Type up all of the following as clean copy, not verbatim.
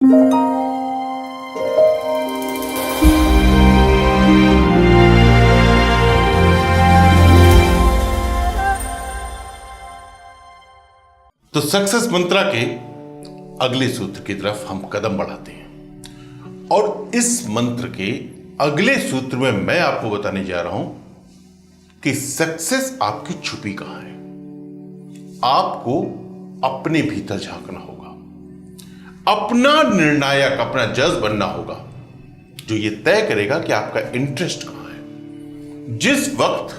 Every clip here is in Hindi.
तो सक्सेस मंत्रा के अगले सूत्र की तरफ हम कदम बढ़ाते हैं और इस मंत्र के अगले सूत्र में मैं आपको बताने जा रहा हूं कि सक्सेस आपकी छुपी कहां है। आपको अपने भीतर झांकना होगा, अपना निर्णायक, अपना जज बनना होगा जो ये तय करेगा कि आपका इंटरेस्ट कहां है। जिस वक्त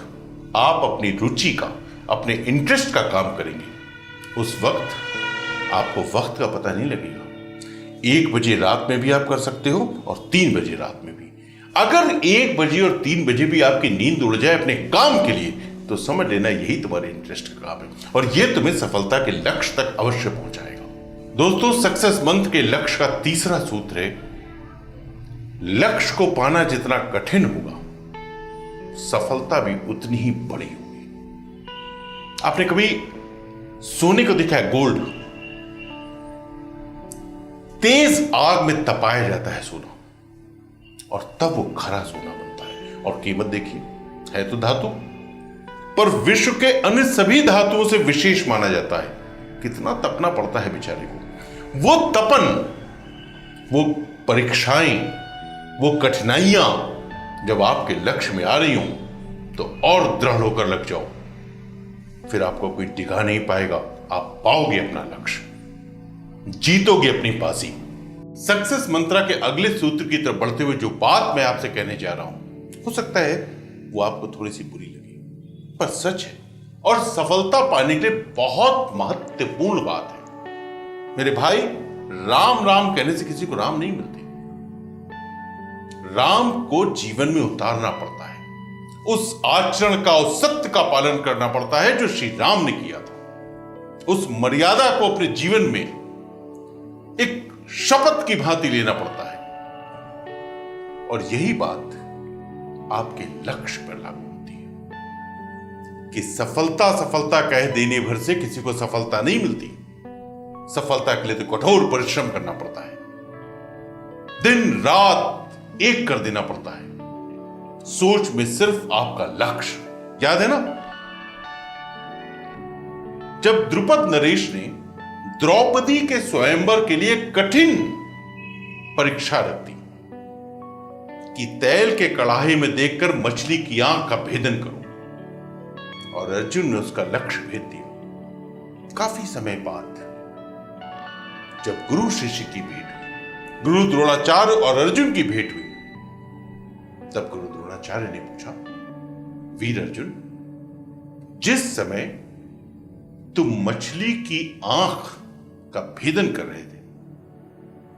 आप अपनी रुचि का, अपने इंटरेस्ट का काम करेंगे, उस वक्त आपको वक्त का पता नहीं लगेगा। 1 बजे रात में भी आप कर सकते हो और 3 बजे रात में भी। अगर 1 बजे और 3 बजे भी आपकी नींद उड़ जाए अपने काम के लिए, तो समझ लेना यही तुम्हारे इंटरेस्ट का काम है और यह तुम्हें सफलता के लक्ष्य तक अवश्य पहुंचाएगा। दोस्तों, सक्सेस मंत्र के लक्ष्य का तीसरा सूत्र है, लक्ष्य को पाना जितना कठिन होगा, सफलता भी उतनी ही बड़ी होगी। आपने कभी सोने को देखा है? गोल्ड तेज आग में तपाया जाता है सोना और तब वो खरा सोना बनता है। और कीमत देखिए, है तो धातु, पर विश्व के अन्य सभी धातुओं से विशेष माना जाता है। कितना तपना पड़ता है बेचारे को। वो तपन, वो परीक्षाएं, वो कठिनाइयां जब आपके लक्ष्य में आ रही हो तो और दृढ़ होकर लग जाओ, फिर आपको कोई डिगा नहीं पाएगा। आप पाओगे अपना लक्ष्य, जीतोगे अपनी बाजी। सक्सेस मंत्रा के अगले सूत्र की तरफ बढ़ते हुए जो बात मैं आपसे कहने जा रहा हूं, हो सकता है वो आपको थोड़ी सी बुरी लगे, पर सच है और सफलता पाने के लिए बहुत महत्वपूर्ण बात है। मेरे भाई, राम राम कहने से किसी को राम नहीं मिलते। राम को जीवन में उतारना पड़ता है, उस आचरण का, उस सत्य का पालन करना पड़ता है जो श्री राम ने किया था। उस मर्यादा को अपने जीवन में एक शपथ की भांति लेना पड़ता है और यही बात आपके लक्ष्य पर लागू होती है कि सफलता सफलता कह देने भर से किसी को सफलता नहीं मिलती। सफलता के लिए तो कठोर परिश्रम करना पड़ता है, दिन रात एक कर देना पड़ता है। सोच में सिर्फ आपका लक्ष्य, याद है ना, जब द्रुपद नरेश ने द्रौपदी के स्वयंवर के लिए कठिन परीक्षा रख दी कि तेल के कड़ाहे में देखकर मछली की आंख का भेदन करो, और अर्जुन ने उसका लक्ष्य भेद दिया। काफी समय बाद जब गुरु शिष्य की भेंट हुई, गुरु द्रोणाचार्य और अर्जुन की भेंट हुई, तब गुरु द्रोणाचार्य ने पूछा, वीर अर्जुन, जिस समय तुम मछली की आंख का भेदन कर रहे थे,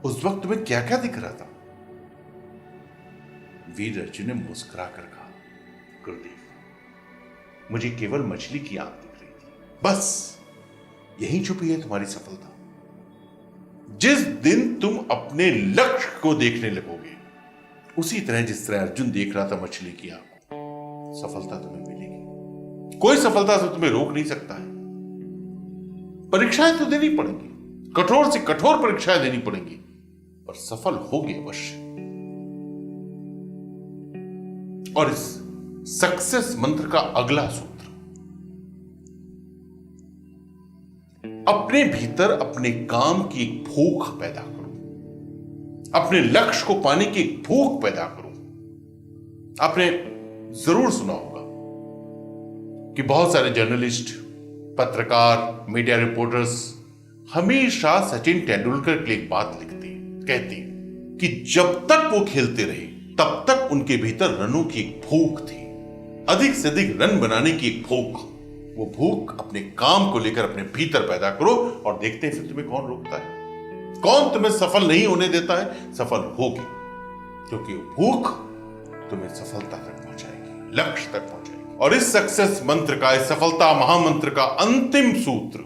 उस वक्त तुम्हें क्या क्या दिख रहा था? वीर अर्जुन ने मुस्कुरा कर कहा, गुरुदेव, मुझे केवल मछली की आंख दिख रही थी, बस यही छुपी है तुम्हारी सफलता। जिस दिन तुम अपने लक्ष्य को देखने लगोगे, उसी तरह जिस तरह अर्जुन देख रहा था मछली की आंख को, सफलता तुम्हें मिलेगी। कोई सफलता से तुम्हें रोक नहीं सकता है। परीक्षाएं तो देनी पड़ेंगी, कठोर से कठोर परीक्षाएं देनी पड़ेंगी, पर सफल होगे अवश्य। और इस सक्सेस मंत्र का अगला सूत्र, अपने भीतर अपने काम की एक भूख पैदा करो, अपने लक्ष्य को पाने की एक भूख पैदा करो। आपने जरूर सुना होगा कि बहुत सारे जर्नलिस्ट, पत्रकार, मीडिया रिपोर्टर्स हमेशा सचिन तेंदुलकर के लिए एक बात लिखते हैं, कहते हैं कि जब तक वो खेलते रहे तब तक उनके भीतर रनों की एक भूख थी, अधिक से अधिक रन बनाने की एक भूख। वो भूख अपने काम को लेकर अपने भीतर पैदा करो और देखते हैं फिर तुम्हें कौन रोकता है, कौन तुम्हें सफल नहीं होने देता है। सफल होगे, क्योंकि वो भूख तुम्हें सफलता तक पहुंचाएगी, लक्ष्य तक पहुंचाएगी। और इस सक्सेस मंत्र का, इस सफलता महामंत्र का अंतिम सूत्र,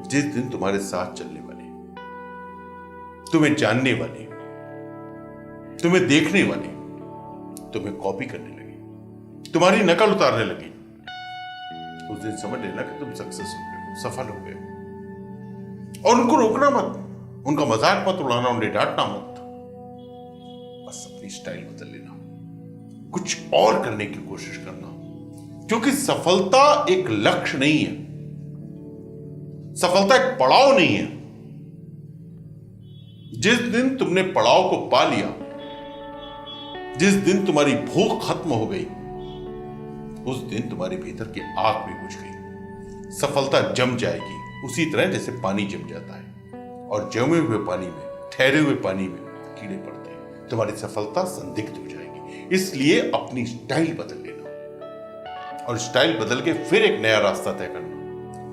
जिस दिन तुम्हारे साथ चलने वाले, तुम्हें जानने वाले, तुम्हें देखने वाले तुम्हें कॉपी करने लगे, तुम्हारी नकल उतारने लगे, उस दिन समझ लेना कि तुम सक्सेस हो गए, सफल हो गए। और उनको रोकना मत, उनका मजाक मत उड़ाना, उन्हें डांटना मत। बस अपनी स्टाइल बदल लेना, कुछ और करने की कोशिश करना, क्योंकि सफलता एक लक्ष्य नहीं है, सफलता एक पड़ाव नहीं है। जिस दिन तुमने पड़ाव को पा लिया, जिस दिन तुम्हारी भूख खत्म हो गई, उस दिन तुम्हारे भीतर की आग भी बुझ गई। सफलता जम जाएगी उसी तरह जैसे पानी जम जाता है और जमे हुए पानी में, ठहरे हुए पानी में कीड़े पड़ते हैं। तुम्हारी सफलता संदिग्ध हो जाएगी। इसलिए अपनी स्टाइल बदल लेना और स्टाइल बदल के फिर एक नया रास्ता तय करना।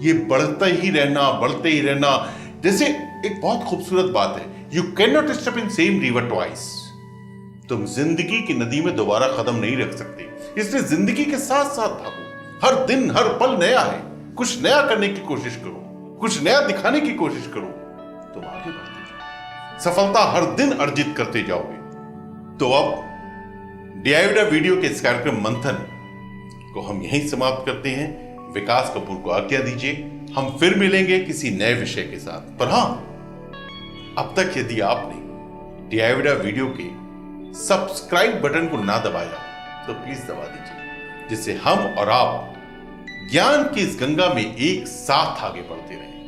ये बढ़ते ही रहना। जैसे एक बहुत खूबसूरत बात है, you can not step in same river twice. तुम जिंदगी की नदी में दोबारा कदम नहीं रख सकते, इसलिए जिंदगी के साथ साथ भागो। हर दिन हर पल नया है, कुछ नया करने की कोशिश करो, कुछ नया दिखाने की कोशिश करो, तुम आगे बढ़ते जाओ, सफलता हर दिन अर्जित करते जाओगे। तो अब DIY वीडियो के इस कार्यक्रम मंथन को हम यहीं समाप्त करते हैं। विकास कपूर को आज्ञा दीजिए, हम फिर मिलेंगे किसी नए विषय के साथ। पर हां, अब तक यदि आपने DIY वीडियो के सब्सक्राइब बटन को ना दबाया तो प्लीज दबा दीजिए, जिससे हम और आप ज्ञान की इस गंगा में एक साथ आगे बढ़ते रहें।